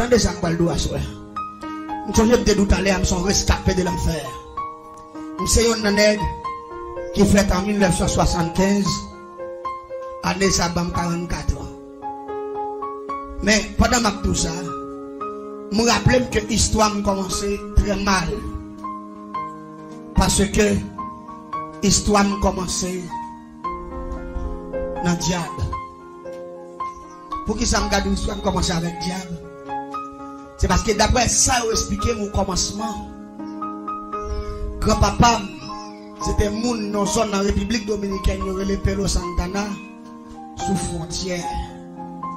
Attendez ça, je vais le soir. Je suis de tout à l'heure, je suis rescapé de l'enfer. Je suis un nègre qui fait en 1975, année ça, 44 ans. Mais pendant tout ça, je me rappelle que l'histoire a commencé très mal. Parce que l'histoire a commencé dans le diable. Pour qui ça me garde l'histoire a commencé avec le diable? C'est parce que d'après ça, vous expliquez mon commencement. Grand-papa, c'était moun dans la République Dominicaine, il y avait les Pelo Santana, sous frontière,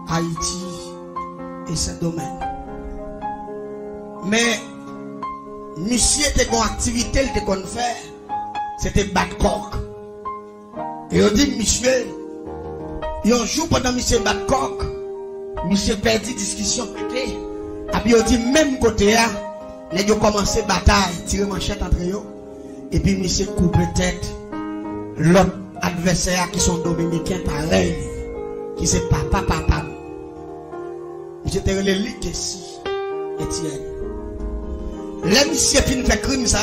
Haïti et Saint-Domingue. Mais, monsieur était une activité qu'il faire, c'était battre coq. Et on dit, monsieur, il y a un jour pendant monsieur battre coq, monsieur perdu discussion pété. Et puis on dit, même côté là, les gens commencé bataille, tirer manchette entre eux. Et puis monsieur coupe tête. L'autre adversaire qui sont dominicains pareil, qui c'est papa. Monsieur te relé lui que si, Etienne. Là, monsieur fin fait crime ça,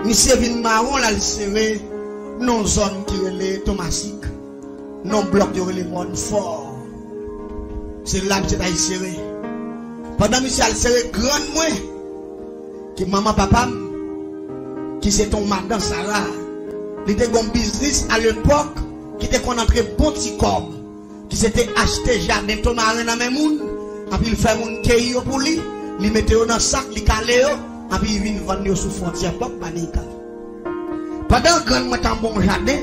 monsieur vin marron là, le serré, non zone qui relé Thomasique, non bloc de relé monde fort. C'est là que c'est serré. Pendant que monsieur a serré grand moins, que maman papa, qui c'est ton madame Sarah, il était bon business à l'époque, qui était qu'on entrait bon petit corps, qui s'était acheté jardin tomarin dans même monde, et puis il fait mon keyo pour lui, il mettait dans sac, il calait, et puis il vient vendre sous frontière, pas panique. Pendant que grand moi dans bon jardin,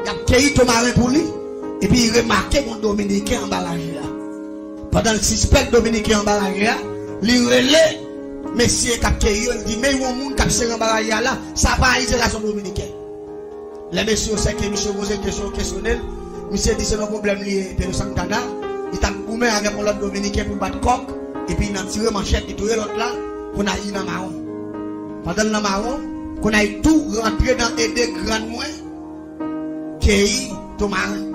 il a keyo tomarin pour lui, et puis il remarquait mon dominicain en barrage là. Pendant le suspect dominicain en barrage, il relève, monsieur Capkeyo, il dit, mais il y a un monde qui est en barrage là, ça va à l'isolation dominicaine. Les messieurs, c'est que monsieur pose une question questionnelle, monsieur dit, c'est un problème lié à Santana, il t'a goumé avec mon autre dominicain pour battre coq, et puis il a tiré manchette, il a tiré l'autre là, pour aller dans le marron. Pendant le marron, qu'on a tout rentré dans les deux grands mois, qui Tomarin,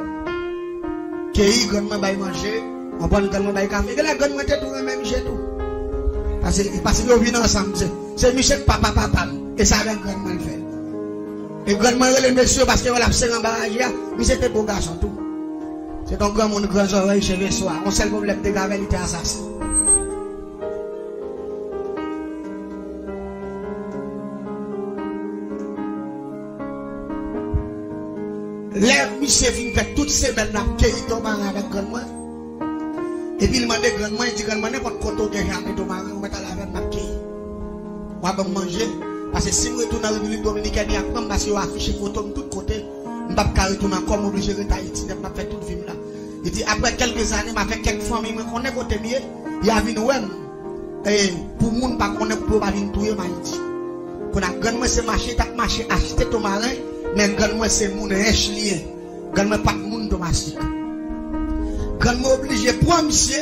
qui grandement va manger. On prend le gagne de café. Et la gagne de tout même chez tout. Parce que nous vivons ensemble. C'est Michel papa. Et ça a un grand mal fait. Et grand mal les messieurs parce que voilà, c'est un barrage. Mais c'était beau garçon tout. C'est un grand monde, grand oreille chez le soir. On sait le problème de la vérité assassin. Les messieurs viennent faire toutes ces belles nappes qui tombent avec grand mal. Et puis il m'a dit grandement, il dit grandement, n'importe quoi de jamais de marin, on va la faire marquer. On va manger. Parce que si je retourne dans la République Dominicaine, il y a comme parce qu'on affiche photo de tous côtés, on ne va pas retourner comme obligé de Haïti, on va faire toute vie là. Il dit après quelques années, on a fait quelques familles, on est côté mieux, il y a une ouem. Et pour le monde, on est pour venir tout Haïti. Pour la grande c'est marché, t'as marché acheter ton marin, mais grande c'est mon riche lié. Grande pas de monde domestique. Quand je suis obligé pour monsieur,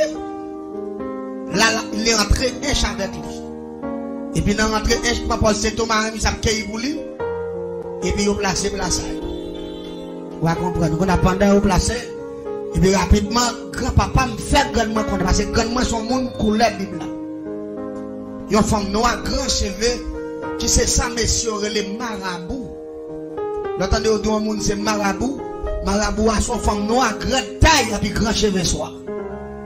là, il est rentré un avec lui. Et puis, dans rentré un, je pense que c'est Thomas, il s'est cueilli pour lui. Et puis, il a placé. Vous comprenez? On a pendant placé. Et puis, rapidement, grand-papa me fait grandement compte. Parce que grandement, son monde coulait Bible. Il y a une femme noire, grand cheveux, qui c'est ça, messieurs, les marabouts. L'entendez, au deux monde, c'est marabout. Marabout a son femme noire, grande taille, et puis grand cheveux soir.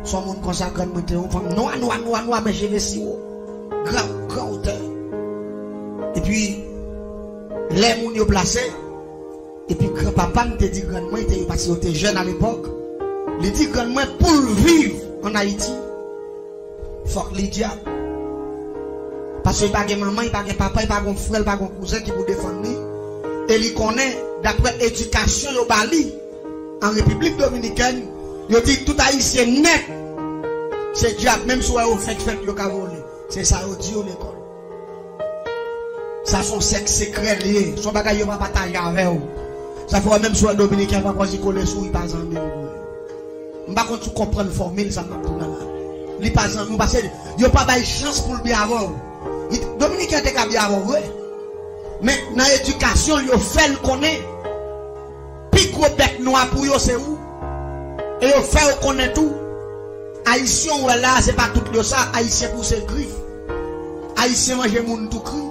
Son monde comme ça, grande monté, une femme noire, mais cheveux si haut. Grand hauteur. Et puis, les moun yo placé. Et puis, grand-papa me dit grandement, parce qu'il était jeune à l'époque. Il dit grandement, pour vivre en Haïti, il faut que les diables. Parce qu'il n'y a pas de maman, il n'y a pas de papa, il n'y a pas de frère, il n'y a pas de cousin qui vous défendre. Et il connaît, d'après l'éducation au Bali, en République Dominicaine, il dit tout haïtien net, c'est diable, même si on fait le cavolé. C'est ça, au Dieu, l'école. Ça, son sexe secret lié. Son bagage, il va batailler avec vous. Ça faut même soit dominicain, va pas s'y coller sous, il passe en même. Je ne sais pas quand tu comprends la formule, ça m'a tout là. Il passe en nous, parce que il n'y a pas de chance pour le bien avant. Dominicain, t'es bien avant, oui. Mais dans l'éducation, il fait le connaître. Puis gros bec noir pour eux, c'est où? Et il fait le connaître tout. Haïtien, là, c'est pas tout le ça. Haïtien pour ses griffes. Haïtien mange moun tout cru.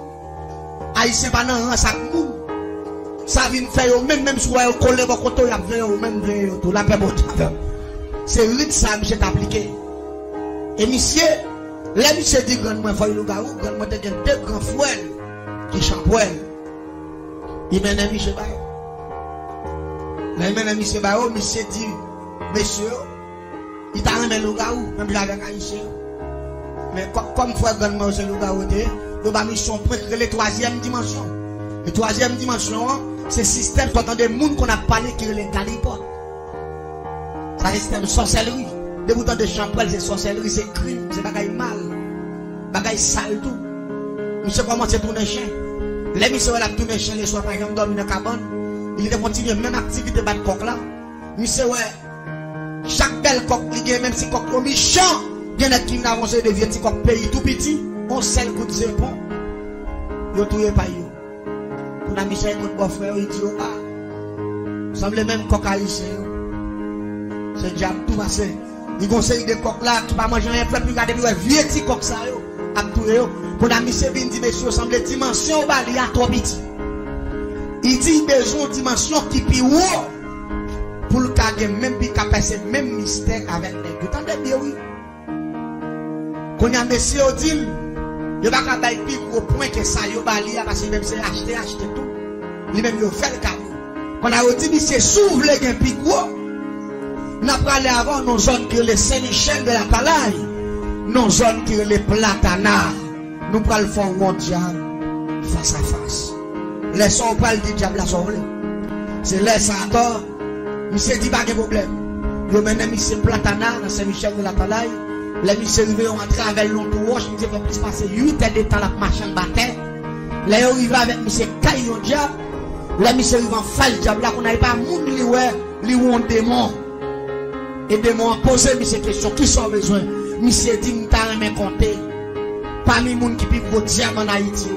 Haïtien pas dans un sac moun. Ça vient faire même si vous collez vos côtés, même tout la paix. C'est rite ça, monsieur t'appliqué. Et monsieur, là, monsieur dit grandement, il faut le garou, grandement, il y a deux grands fouets qui champouellent. Il mène un monsieur Bao. Là, il mène un monsieur Bao, monsieur dit, monsieur, il t'a remis le garou, même avec Haïtien. Mais comme frère grandement, c'est le garou, il va mission pour la troisième dimension. La troisième dimension, c'est le système, tu entends des gens qu'on a parlé qui les calipotes. C'est un système sorcellerie. Des boutons de champouelle, c'est sorcellerie, c'est crime, c'est bagaille mal, bagaille sale tout. Monsieur commence à tourner chien. Les monsieur là tourner chien les soirs par exemple dormir dans la cabane. Il a continué même activité de coq là. Monsieur ouais. Chaque belle coq ligue même si coq au méchant, il y en a qui n'avancent de vieux petits coq pays tout petit, on sait le coup de zépon. Yo touye pas yo. Pour la Michel écoute bon frère, il dit ah. Semble même coq haïtien. C'est diable tout passé. Il conseille des coqs là qui pas manger rien, plus regarder vieux petit coq ça yo. A tout yo. Pour la Michel vient dit monsieur semble dimension bali à trop petit. Il dit besoin dimension qui plus haut. Pour le cas même puis passer même mystère avec les. Vous entendez bien oui. Quand y a monsieur dit il va pas bailler plus au point que ça yo bali parce que même c'est acheter tout. Lui même yo fait le cadeau. Quand on a dit monsieur s'ouvre les gain plus gros. N'a pas allé avant nos zones que les Saint-Michel de la Talaye, nos zones que les Platanas, nous prenons le fond mondial face à face. Laissons pas le diable à sauver. C'est laisse à tort. Monsieur dit pas de problème. Yo maintenant monsieur Platana dans Saint-Michel de la Talaye, les monsieur arrivé en travers l'entourage, monsieur fait plus passer 8 heures de temps la machin bataille. Là yo arrivé avec monsieur Caillon diable, là monsieur arrivé en face diable là qu'on n'avait pas moun li ouais, li ou un démon. Et de moi poser ces questions qui sont besoin. Monsieur dit m'ta remen compter. Parmi les gens qui vivent au diable en Haïti.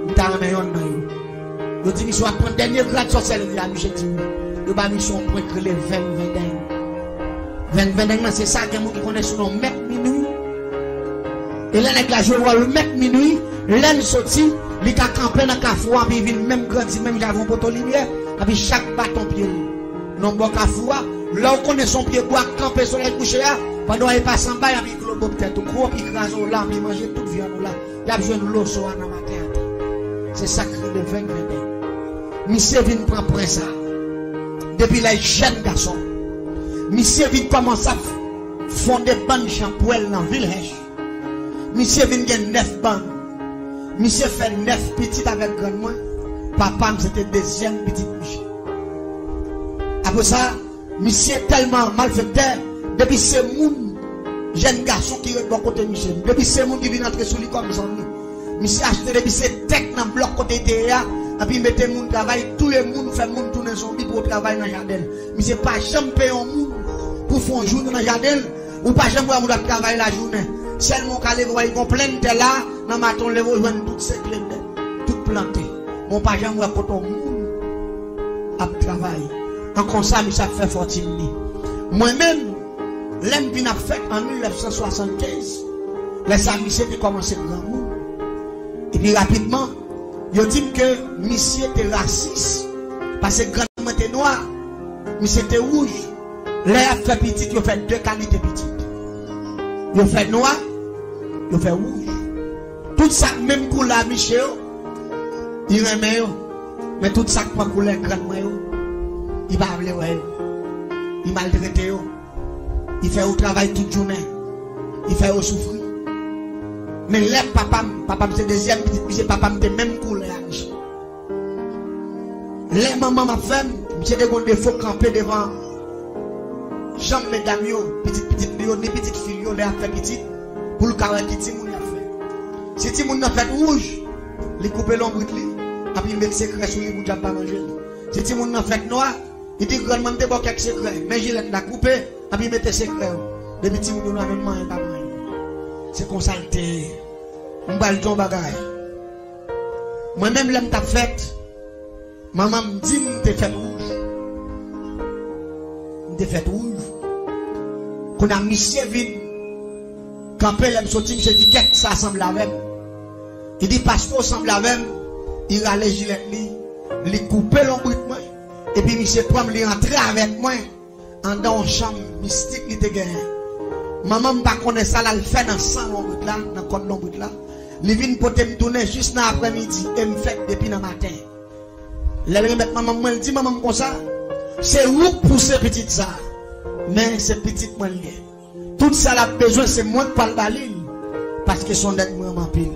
M'ta remen yon nan yo. Yo dit monsieur apprend dernier grade sorcellerie à monsieur dit. Yo ba mission pour que les 20 c'est ça que moun qui connaît son nom mec minuit. Et là nèg la joue le mec minuit, l'en sorti, li ka camper dans Kafoua puis vinn même grandi même il a un poteau lumière, et puis chaque bâton pied. Non bon Kafoua. Là où connaît son pied bois camper sur les coucher là pendant il passe en bas il y a un globe peut-être gros puis crase au là puis manger toute viande là il y a besoin de l'eau sur dans matin c'est sacré de 20 monsieur vient prendre prince ça depuis les jeunes garçons monsieur vient commencer à fonder bande champouelle dans ville monsieur vient gagner 9 bandes monsieur fait 9 petites avec grand moi papa c'était deuxième petite couche après ça monsieur tellement malfaiteur depuis ce monde jeune garçon qui est de bon côté monsieur depuis ce monde qui vient entrer sur lui comme zombie monsieur acheté depuis ce tech dans bloc côté terre et puis mettez monde travail tout le monde fait monde tourner zombie pour travailler dans jardin monsieur pas jamais payer un monde pour faire un jour dans jardin ou pas jamais voir monde travailler la journée seulement quand les voyer qu'on plein de là dans matin les joindre toutes ces clés toutes plantées mon pas jamais voir quand on monde à travailler. En comme ça, ça fait fortune. Moi-même, l'aime bien fait en 1975. Les monsieur qui commencé grand monde. Et puis rapidement, ils dit que monsieur était raciste. Parce que grand était noir. Monsieur était rouge. Là, il a fait petit, il a fait 2 qualités petites. Il a fait noir, il a fait rouge. Tout ça, même couleur, Michel, il remet. Mais tout ça, pas couleur grand moi. Il va appeler, il maltraite, il fait au travail toute journée, il fait au souffrir. Mais là, papa c'est deuxième petit, papa c'est même couleur. Là, maman m'a fait, j'ai des défauts camper devant. Chambre mesdames, petite ni petite fille, là, fait petite, pour le carré qui Timoun a fait. Si Timoun a fait rouge, il coupe l'ombre, et puis il met le secret sur lui pour ne pas manger. Si Timoun a fait noir, il dit grandement de bon quelques secrets, mais je l'ai coupé, et puis il met le secret. Depuis que nous avons même pas c'est comme ça que on va le ton bagaille. Moi-même, l'aime ta fête, maman me dit que tu fait rouge. Tu fait rouge. qu'on a monsieur vin camper l'aime sorti monsieur dit qu'est-ce ça semble avec il dit pasteur semble avec il a les gilets li couper l'emboutement et puis monsieur prend li entrer avec moi en dans une chambre mystique li te gagné maman pas connaît ça là le fait dans sang l'emboutement là dans code l'emboutement là li vinn pote me tourner juste dans après-midi et me fait depuis dans matin les remettre maman moi dit maman comme ça c'est où pousser petite ça mais c'est petite moi lié tout ça la besoin c'est moi qui parle baline parce que son aide moi en pile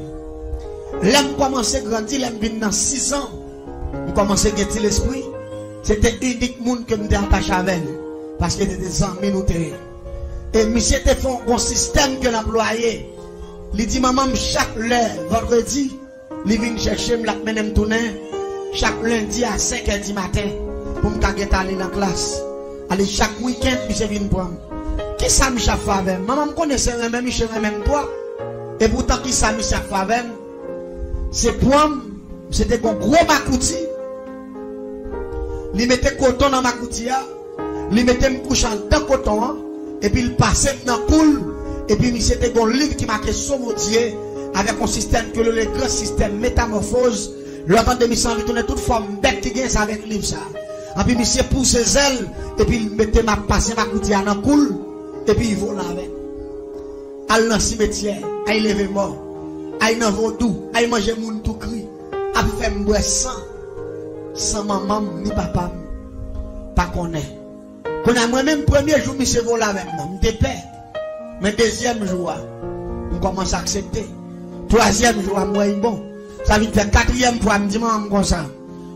l'aime commencer grandir l'aime vinn dans 6 ans on commencer gagner l'esprit c'était unique monde que me attaché avec parce que des amis nous et monsieur te font un système que l'employé il dit maman chaque vendredi il vient chercher me la mener tourner chaque lundi à 5h du matin pour me aller dans la classe aller chaque week-end monsieur vient prendre qui ça Michel Favem maman me connaissait même Michel même toi et pourtant qui ça Michel Favem c'est pour c'était un gros makouti il mettait coton dans makouti il mettait me couche dans coton et puis il passait dans poule et puis c'était un livre qui marquait Sauveutier avec un système que le grand système métamorphose l'autant de mission il tournait toute forme bête qui gagne ça avec livre ça et puis monsieur pousse ses ailes et puis il mettait ma passé ma coutia dans coule et puis il vole avec al dans cimetière il lever mort il dans vaudou il manger moun tout cri a fait boire sans maman ni papa pas connaît qu'on a moi-même premier jour monsieur vole avec moi m'était peur mais deuxième jour on commence à accepter troisième jour moi bon ça veut faire quatrième fois me dit maman comme ça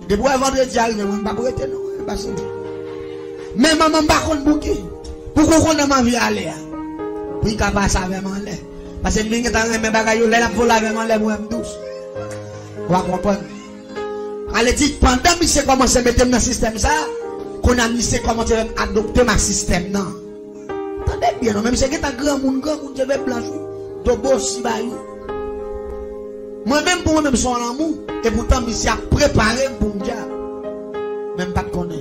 depuis vendredi arrive on pas prêter non mais maman pas contre bouquet pourquoi on a ma vie aller pour il capable ça avec moi parce que m'inga dans mes bagages là pour la avec moi les moi douce on va comprendre allez dit pendant monsieur commence à mettre dans système ça qu'on a monsieur commence à adopter ma système non attendez bien même c'est que ta grand monde je vais blanchir de beau si baillou moi-même pour moi-même son amour et pourtant monsieur a préparé pour me dire même pas de connaître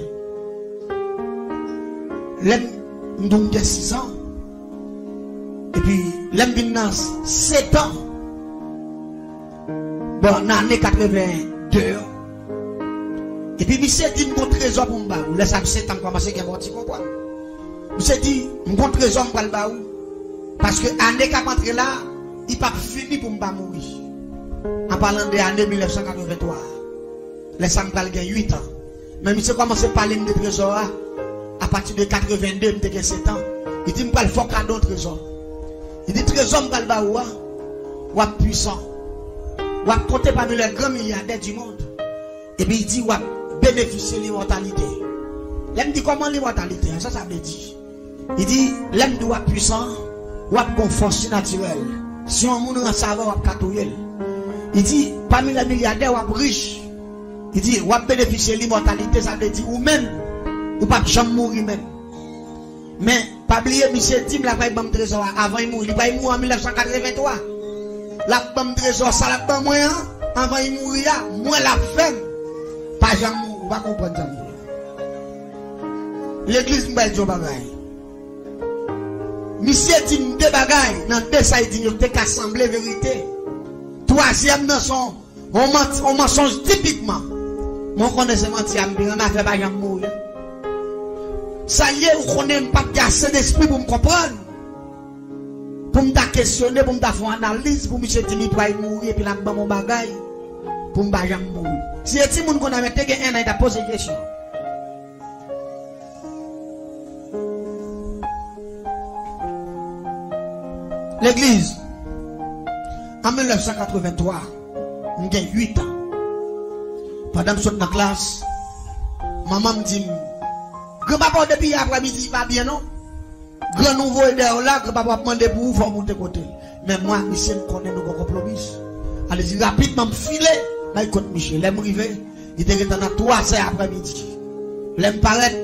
l'aime nous 6 ans et puis l'aime vient 7 ans bon en année 82 et puis monsieur dit mon trésor pour m'ba ou laisse 7 ans commencer qu'un bon petit comprendre monsieur dit mon trésor pour m'ba parce que année qu'a rentré là il pas fini pour m'ba mourir en parlant de l'année 1983 laisse m'ba gagner 8 ans mais monsieur commence à parler de trésor à partir de 82 m'te 7 ans il dit m'pa le faut cadeau trésor il dit trésor m'ba ba ou puissant ou compter parmi les grands milliardaires du monde et puis il dit ou bénéficier de l'immortalité. L'aime dit comment l'immortalité, ça veut dire. Il dit l'aime doit puissant ou une force naturelle. Si on moun en savoir ou katouyer. Il dit parmi les milliardaires ou riches. Il dit ou bénéficier de l'immortalité, ça veut dire ou même ou pas jamais mourir même. Mais pas oublier monsieur Tim la paye bam trésor avant il mourir, il pas mourir en 1983. La bam trésor ça la bam moi avant il mourir, moi la femme pas jamais on va comprendre ça. L'église m'bel di bagay. Monsieur dit deux bagay dans deux ça il dit te qu'assembler vérité. Troisième dans son on mensonge typiquement. Mon connaissez mentir on a fait pas jamais mourir. Ça y est, on connaît pas assez d'esprit pour me comprendre. Pour me questionner, pour me faire une analyse, pour me dire que je dois mourir et puis là, mon bagay, pour me jamais mourir. Si les gens qu'on a mis un an, ils ont posé une question. L'église, en 1983, j'ai 8 ans. Pendant que je suis dans la classe, maman me dit, grand-papa depuis après-midi, pas bien non? Grand nouveau idée là, grand-papa demande pour vous, faut monter côté. Mais moi, monsieur, me connaît nos compromis. Allez-y, rapidement, me filer. Là, il compte Michel. L'aime rivé, il était dans 3 heures après-midi. L'aime paraît,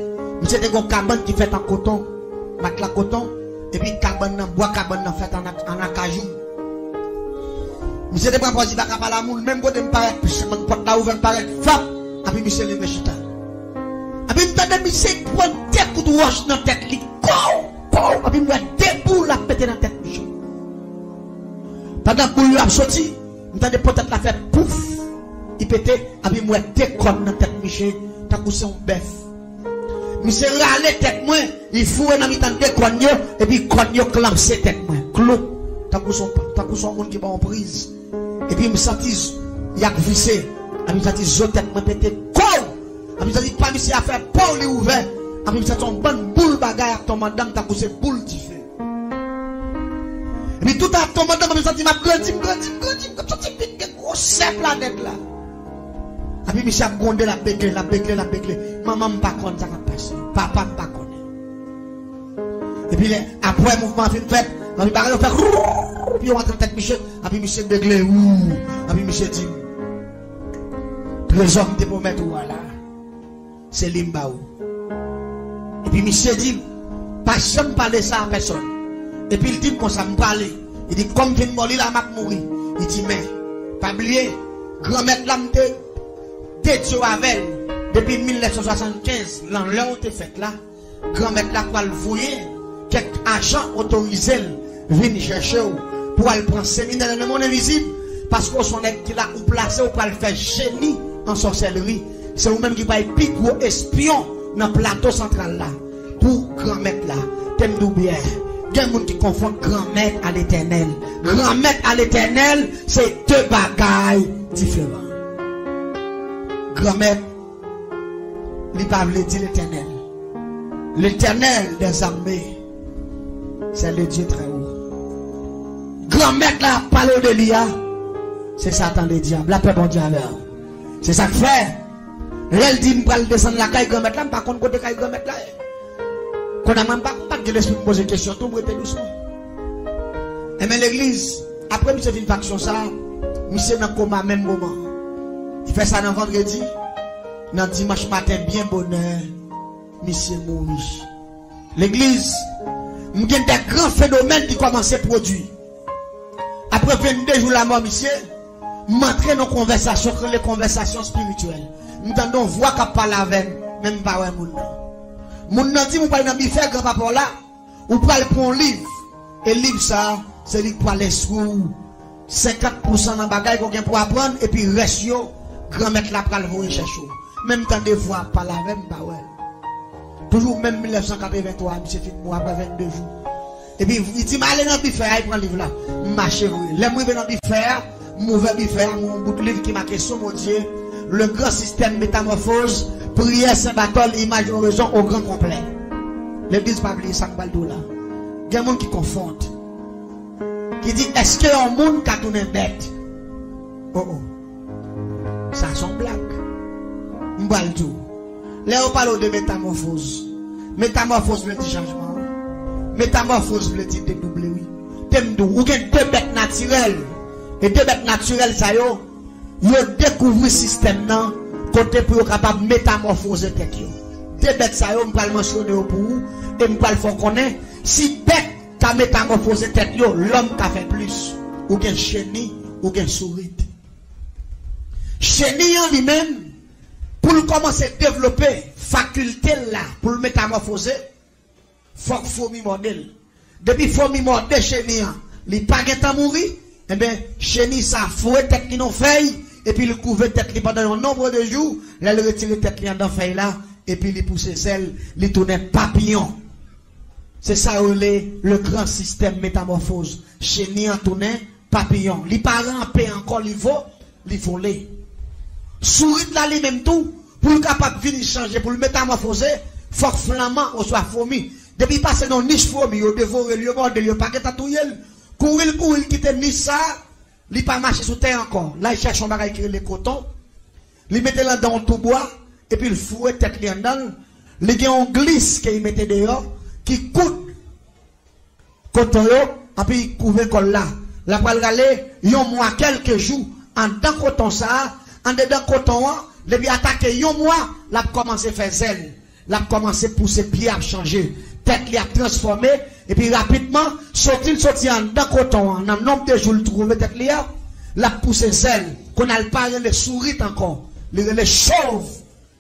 monsieur était une cabane qui fait en coton, matelas coton, et puis cabane en bois, cabane en fait en acajou. Monsieur était pas posé par la moule, même quand il me paraît, puis mon porte là ouvert, me paraît, fap, et puis monsieur levé chita. Et puis, monsieur prend tête coup de roche dans la tête, il pow, et puis moi deux boules la pété dans la tête Michel. Pendant que boule a sorti, m'entendez peut-être la fait pouf, il pétait, et puis moi deux cornes dans la tête Michel, t'as poussé un bœuf. Monsieur râle tête moi, il fouet dans mi-temps deux cornes et puis cornes clamsé tête moi. Clou, t'as poussé un monde qui va en prise. Et puis me senti il y a vissé, et puis me senti zo tête moi pété quoi. Et puis me senti pas monsieur a fait pour lui ouvert. Et puis me senti une bonne boule bagaille à ton madame t'as poussé boule qui fait. Et puis tout à ton madame me senti m'a grandi comme ça une grosse planète là. Et puis monsieur a grondé la béclé. Maman pas connaît ça va passer. Papa pas connaît. Et puis après mouvement fin fait, on va faire puis on va tête Michel, et puis monsieur béclé et puis monsieur dit trésor te pour mettre voilà. C'est Limbaou. Et puis monsieur dit pas jamais parler ça à personne. Et puis il dit comme ça me parler. Il dit comme vient mourir la m'a mourir. Il dit mais pas oublier grand-mère là m'te tête avec depuis 1975 l'an te fait là grand-mère là pour le voyer quelques agents autorisés viennent chercher pour aller prendre séminaire dans le monde invisible parce qu'on son qui là ou placé ou pour le faire génie en sorcellerie. C'est vous-même qui va être plus gros espion dans le plateau central là pour grand-mère là. T'aimes bien. Il y a des gens qui confondent grand-mère à l'éternel. Grand-mère à l'éternel, c'est deux bagailles différentes. Grand-mère, il ne veut pas dire l'éternel. L'éternel des armées, c'est le Dieu très haut. Grand-mère là, parle de l'IA, c'est Satan le diable. La paix bon Dieu alors. C'est ça que fait. Elle dit, je vais descendre la caille grand-mère là, par contre, côté caille grand-mère là. Qu'on n'a même pas de l'esprit de poser des questions, tout le monde doucement. Et mais l'église, après, monsieur fait une faction ça, monsieur dans le coma même moment. Il fait ça dans vendredi, dans dimanche matin, bien bonheur, monsieur mourit. L'église, il y a des grands phénomènes qui commencent à produire. Après 22 jours la mort, monsieur, m'entrer dans conversation, les conversations spirituelles. Nous entendons voix qui parle avec même pas un monde. Mon nan dit, vous parlez dans bifère grand papa là, ou parlez pour un livre. Et le livre ça, c'est lui pour aller sur 50% dans bagaille qu'on vient pour apprendre, et puis reste yo, grand-mère là pour aller chercher. Même temps de voix, parler avec bah ouais. Toujours même 1983, monsieur fait moi après 22 jours. Et puis il dit, allez dans bifère, il prend le livre là. Marchez vous. Les moi dans bifère, mauvais bifère, mon bout de livre qui m'a question, mon Dieu, le grand système métamorphose. Prière, Saint-Barthol, image, oraison au grand complet. L'église pas oublier ça, là. Il y a des gens qui confondent. Qui dit, est-ce qu'il y a un monde qui a tourné bête? Oh oh. Ça, c'est une blague. M'bal tout. Là, on parle de métamorphose. Métamorphose veut dire changement. Métamorphose veut dire dédoubler, oui. Ou bien deux bêtes naturelles. Et deux bêtes naturelles, ça y est, ils découvrent le système, non? Côté pour capable métamorphoser tête yo. Des bêtes ça yo m'pa mentionner pour vous et m'pa le faire connaître si bête ta métamorphosé tête yo l'homme t'a fait plus ou gen chenille ou gen souris. Chenille en lui-même pour commencer à développer faculté là pour le métamorphoser faut mi modèle. Depuis faut mi modèle chenille, il pas gain mourir et ben chenille ça fouet tête qui non feuille. Et puis il couvre tête pendant un nombre de jours, là il retire tête dans feuille là, et puis il pousse ses ailes, il tourne papillon. C'est ça le grand système métamorphose. Chenille en tourne papillon. Les parents paient encore les veaux, les volés. Souris là les même tout, pour le capable de venir changer, pour le métamorphoser, faut flamand ou soit fourmi. Depuis passer dans niche fourmi, au dévorer le mort de le paquet à tout yel, courir, quitter niche ça. Il pas marché sous terre encore. Là, il cherche un bagage qui est le coton. Il mettait là dans tout bois. Et puis il fouet tête li en dedans. Il y a un glisse qu'il mettait dehors. Qui coûte. Coton yo. Et puis il couvre col là. La poêle galé. Il y a mois quelques jours. En dedans coton ça. En dedans coton. Il a attaqué un mois. Il a commencé à faire zèle. Il a commencé à pousser pied à changer. Tête li a transformé. Et puis rapidement, sorti en dans coton, dans nombre de jours, il trouve tête là, la pousse zèle, qu'on a pas les souris encore, les chauves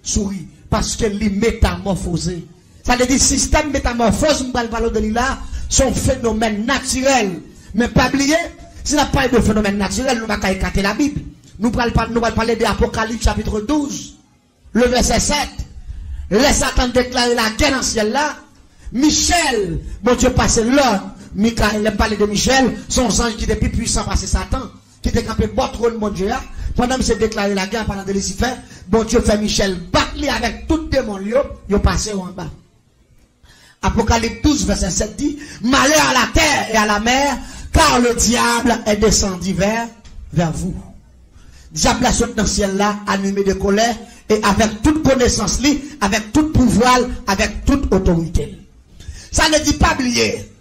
souris, parce que les métamorphosés. Ça veut dire système métamorphose, on parle de là, sont phénomènes naturels. Mais pas oublier, si on n'a pas de phénomène naturel, nous ne pouvons pas écarter la Bible. Nous allons parler de l'Apocalypse chapitre 12, le verset 7. Les Satan déclarer la guerre dans le ciel là. Michel, bon Dieu passe l'ordre. Michael, aime parler de Michel, son ange qui était plus puissant parce que Satan, qui était campé bas trône mon Dieu là. Pendant que c'est déclaré la guerre pendant de Lucifer, bon Dieu fait Michel battre avec tout démon, il passé en bas. Apocalypse 12, verset 7 dit, malheur à la terre et à la mer, car le diable est descendu vers vous. Diable a sauté dans le ciel là, animé de colère, et avec toute connaissance, avec tout pouvoir, avec toute autorité. Ça ne dit pas oublier.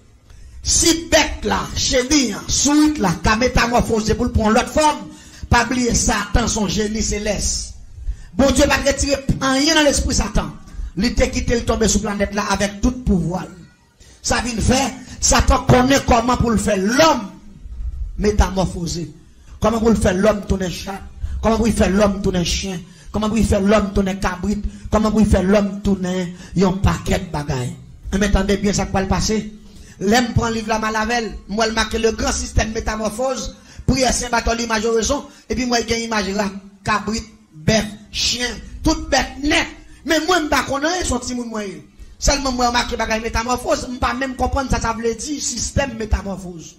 Si bête là, chérie, souite là, qu'a métamorphosé pour prendre l'autre forme, pas oublier Satan, son génie céleste. Bon Dieu va retirer rien dans l'esprit Satan. Il était quitté, il tombe sur la planète là avec tout pouvoir. Ça vient faire, Satan connaît comment pour le faire l'homme métamorphosé. Comment pour le faire l'homme tourner chat. Comment pour le faire l'homme tourner chien. Comment pour le faire l'homme tourner cabrit. Comment pour le faire l'homme tourner un paquet de bagailles. Mais attendez bien ça va le passer. L'aime prend livre la malavel. Moi le marque le grand système métamorphose. Prière Saint-Barthélemy majoraison. Et puis moi il y a une image là. Cabrit, bête, chien. Toute bête net. Mais moi, je ne connais pas son petit monde. Seulement, moi, je marque bagaille métamorphose. Je ne peux pas même comprendre ça veut dire système métamorphose.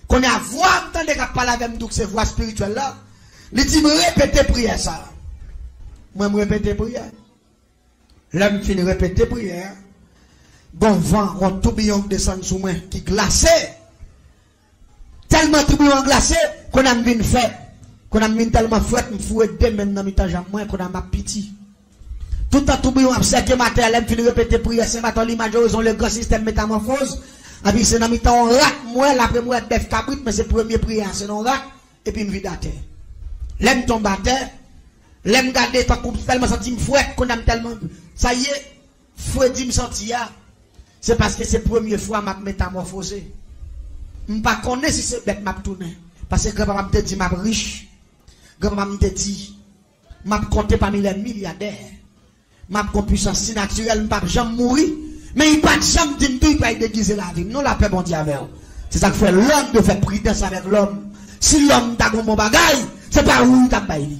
Qu'on a voir, tant que parler avec nous, ces voix spirituelles là. Il dit, me répéter prière ça. Moi, je répéter prière. Là, je finis répéter prière. Bon vent, un tourbillon descend sous moi, qui glacé. Tellement tourbillon glacé, qu'on a mis une fête. Qu'on a mis tellement fouette, me fouette dès maintenant, moi, qu'on a ma pitié. Tout le tourbillon a observé matin, elle finit répéter prière, Saint-Barthélemy majoraison, le grand système métamorphose. Et puis c'est dans mi temps, on rate, moi, après moi, bœuf cabrit, mais c'est premier prière, c'est non rate, et puis me vide à terre. L'aime tombe à terre, l'aime garder, tellement senti me fouette, qu'on aime tellement. Ça y est, fouette dit me sentir, c'est parce que c'est la première fois que je métamorphosé. Je ne sais pas si c'est bête m'a tourné. Parce que grand-papa me dit, je suis riche. Grand-papa me dit, je suis compté parmi les milliardaires. Ma puissance si naturelle, je ne peux jamais mourir. Mais il ne peut pas jamais dire qu'il va déguiser la vie. Non, la paix, bon Dieu, avec. C'est ça que fait l'homme de faire prudence avec l'homme. Si l'homme t'a bon bagaille, c'est pas où il t'a baillé.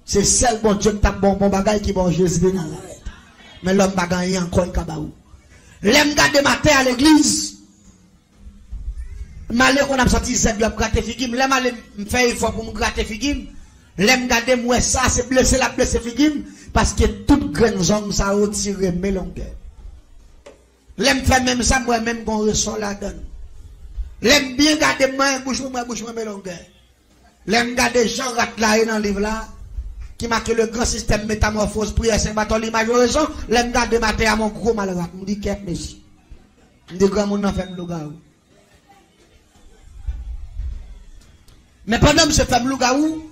C'est seul bon Dieu qui t'a bon bagaille qui bon Jésus dans la vie. Mais l'homme n'a gagné encore un cabaou. L'aime garder ma terre à l'église. Malheur qu'on a sorti cette globe gratter figim. L'aime aller me faire effort pour me gratter figim. L'aime garder moi ça, c'est blessé la blessé figim. Parce que toute grande zone, ça a retiré mes longueurs. L'aime faire même ça, moi-même, qu'on ressort la donne. L'aime bien garder moi, bouche mes longueurs. L'aime garder Jean Ratelaye dans le livre là, qui marque le grand système métamorphose, prière Saint-Barthélemy majoraison. L'aime garder ma terre à mon gros malheureux. Je me dis, qu'est-ce que c'est? Je me dis, grand monde n'a fait le loup-garou. Mais pendant que je fais le loup-garou,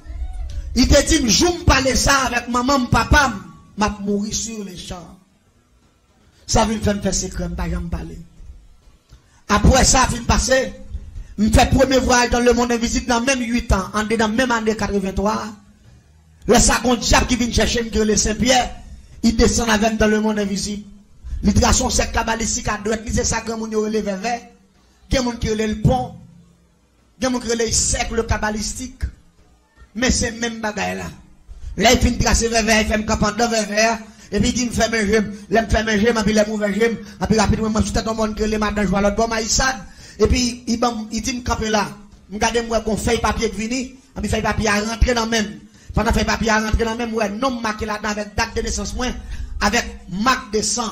il te dit, je me parle ça avec maman, papa, je vais mourir sur les champs. Ça vient faire secret, je ne parler. Après ça, je passer, je fais premier voyage dans le monde invisible dans même 8 ans, dans la même année 83. Le second diable qui vient chercher le Saint-Pierre, il descend avec dans le monde invisible. L'itration c'est cabalistique à droite, c'est ça que mon yo relève vers. Il y a qui relève le pont. Il y a qui relève le cercle cabalistique. Mais c'est même bagaille là. Là, il finit de tracer vers, il fait un campement vers, et puis il dit, me fait mes gemmes, il me fait mes gemmes, et puis il me fait mes gemmes, et puis rapidement, je suis tout le monde que les matins, je vois l'autre bon maïsade, et puis il dit, me camper là, me garde moi qu'on fait papier de venir, et puis fait papier à rentrer dans même. Pendant fait papier à rentrer dans même, ouais, non marqué là-dedans avec date de naissance, moi, avec marque de sang.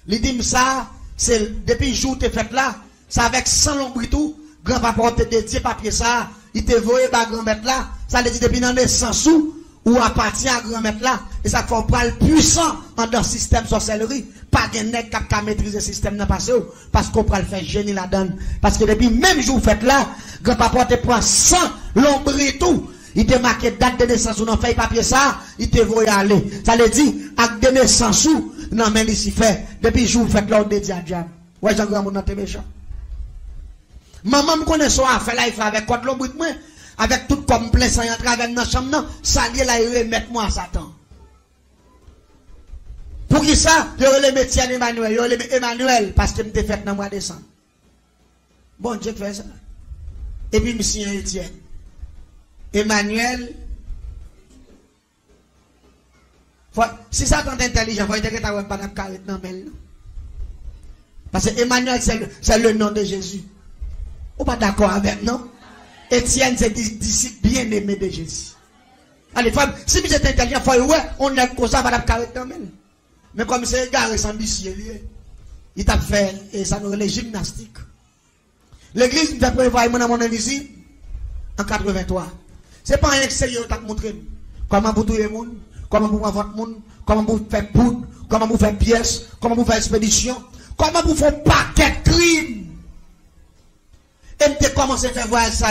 Il dit, ça, c'est, depuis le jour où tu fait là, c'est avec 100 longs tout, grand-papa te dédié papier ça, il te voyait par grand-mère là, ça le dit depuis dans les 100 sous, ou appartient à grand-mère là, et ça fait pas le puissant dans le système sorcellerie, pas de nègre qui a maîtrisé le système dans le passé, parce qu'on peut le faire génie là-dedans. Parce que depuis même jour fait là, grand-papa te prend 100 l'ombre et tout, il te marqué date de naissance ou non fait papier ça, il te voyait aller. Ça le dit, avec de naissance ou, non mais ici fait, depuis jour fait là, on te dit à diable. Ouais, j'ai un grand monde dans tes méchants. Maman me connaît son affaire là, il fait avec quoi de l'ombre moi, avec tout comme plein sans y entrer avec dans la chambre, ça lié là, il remet moi à Satan. Pour qui ça? Je le métier Emmanuel. Je le Emmanuel parce que je t'ai fait dans le mois de décembre. Bon Dieu fait ça. Et puis, monsieur Etienne. Emmanuel. Si ça t'entend intelligent, il faut que tu n'aies pas de carré dans le. Parce que Emmanuel, c'est le nom de Jésus. Ou pas d'accord avec, non? Etienne, c'est disciple bien aimé de Jésus. Allez, femme, si vous êtes intelligent, il faut ouais, on est comme ça, pas de carré dans le. Mais comme c'est garé sans ambitieux, il t'a fait, et ça nous les gymnastiques. L'église nous a préparé mon invisible en 83. C'est pas un extérieur qui t'a montré comment vous tuez les gens, comment vous votre monde, comment vous faites poudre, comment vous faites pièces, comment vous faites expédition, comment vous faites paquet de crimes. Et j'ai commencé à faire voir ça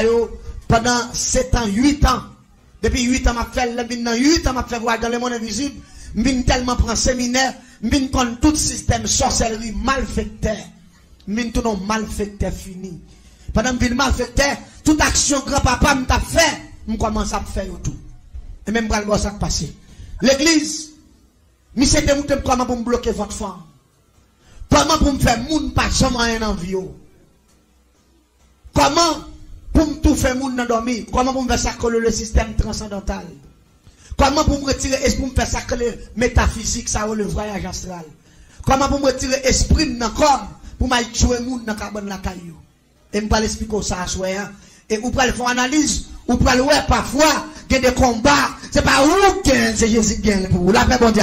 pendant 7 ans, 8 ans. Depuis 8 ans, je fais voir dans le monde invisible. Je tellement prendre séminaire, je connais tout système sorcellerie malfaiteur. Je tout non malfaiteur fini. Pendant que je malfaiteur, toute action grand-papa m'a fait, je commence à faire tout. Et même quand ça passé. L'église, je sais comment pour me bloquer votre femme. Comment pour me faire moun pas jamais rien en vie. Comment pour me tout faire moun dans dormir. Comment pour me faire sacrer le système transcendantal. Comment pour me retirer l'esprit, pour me faire sacrer métaphysique, ça le voyage astral. Comment pour me retirer l'esprit dans le corps, pour me tuer moun dans carbone la caillou. Et je vais expliquer ça à soi. Et vous pouvez faire analyse, vous pouvez voir parfois, il y a des combats, c'est pas où que c'est Jésus qui gagne pour vous. La paix bon Dieu.